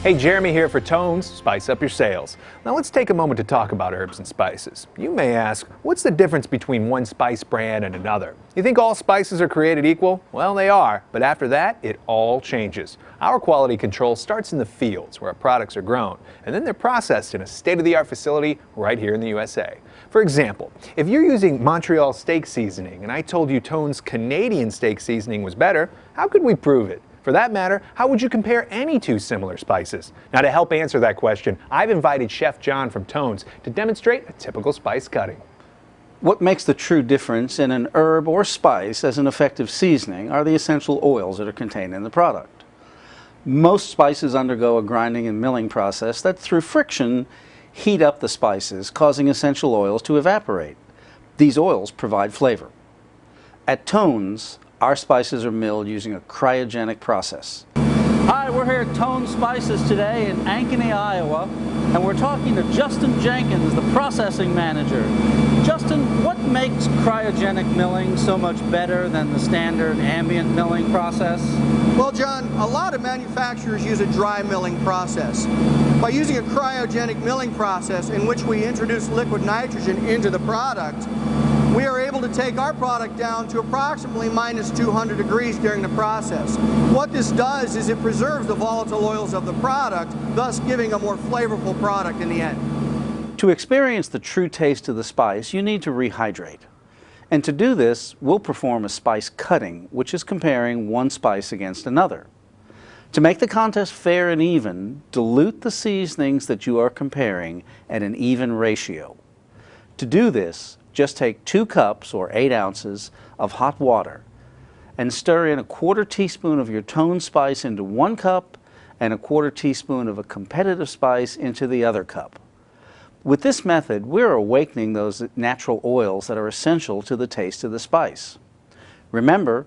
Hey, Jeremy here for Tones, Spice Up Your Sales. Now let's take a moment to talk about herbs and spices. You may ask, what's the difference between one spice brand and another? You think all spices are created equal? Well, they are, but after that, it all changes. Our quality control starts in the fields where our products are grown, and then they're processed in a state-of-the-art facility right here in the USA. For example, if you're using Montreal steak seasoning and I told you Tone's Canadian steak seasoning was better, how could we prove it? For that matter, how would you compare any two similar spices? Now, to help answer that question, I've invited Chef John from Tones to demonstrate a typical spice cutting. What makes the true difference in an herb or spice as an effective seasoning are the essential oils that are contained in the product. Most spices undergo a grinding and milling process that, through friction, heat up the spices, causing essential oils to evaporate. These oils provide flavor. At Tones, our spices are milled using a cryogenic process. Hi, we're here at Tone Spices today in Ankeny, Iowa, and we're talking to Justin Jenkins, the processing manager. Justin, what makes cryogenic milling so much better than the standard ambient milling process? Well, John, a lot of manufacturers use a dry milling process. By using a cryogenic milling process in which we introduce liquid nitrogen into the product, we are able to take our product down to approximately minus 200 degrees during the process. What this does is it preserves the volatile oils of the product, thus giving a more flavorful product in the end. To experience the true taste of the spice, you need to rehydrate. And to do this, we'll perform a spice cutting, which is comparing one spice against another. To make the contest fair and even, dilute the seasonings that you are comparing at an even ratio. To do this, just take 2 cups or 8 ounces of hot water and stir in a 1/4 teaspoon of your Tone spice into 1 cup and a 1/4 teaspoon of a competitive spice into the other cup. With this method, we're awakening those natural oils that are essential to the taste of the spice. Remember,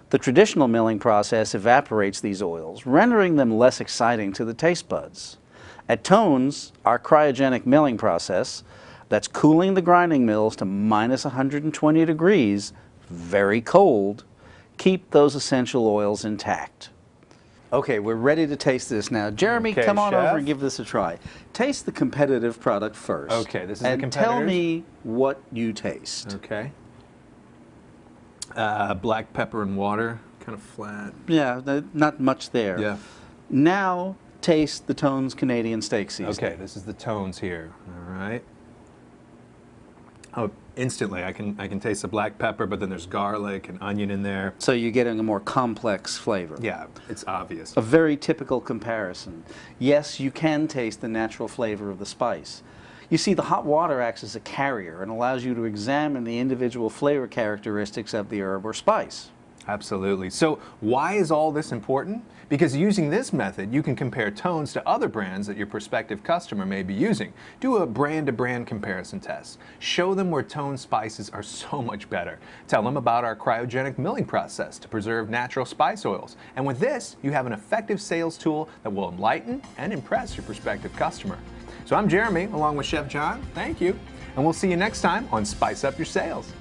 the traditional milling process evaporates these oils, rendering them less exciting to the taste buds. At Tones, our cryogenic milling process, that's cooling the grinding mills to minus 120 degrees, very cold, keep those essential oils intact. Okay, we're ready to taste this now. Jeremy, Okay, come on Chef. over and give this a try. Taste the competitive product first. Okay, this is and the tell competitors? me what you taste. Okay. Black pepper and water, kind of flat. Yeah, not much there. Yeah. Now taste the Tone's Canadian steak seasoning. Okay, this is the Tones here. All right. Oh, instantly I can taste the black pepper, but then there's garlic and onion in there. So you're getting a more complex flavor. Yeah, it's obvious. A very typical comparison. Yes, you can taste the natural flavor of the spice. You see, the hot water acts as a carrier and allows you to examine the individual flavor characteristics of the herb or spice. Absolutely. So why is all this important? Because using this method, you can compare Tones to other brands that your prospective customer may be using. Do a brand-to-brand comparison test. Show them where Tones spices are so much better. Tell them about our cryogenic milling process to preserve natural spice oils. And with this, you have an effective sales tool that will enlighten and impress your prospective customer. So I'm Jeremy, along with Chef John. Thank you. And we'll see you next time on Spice Up Your Sales.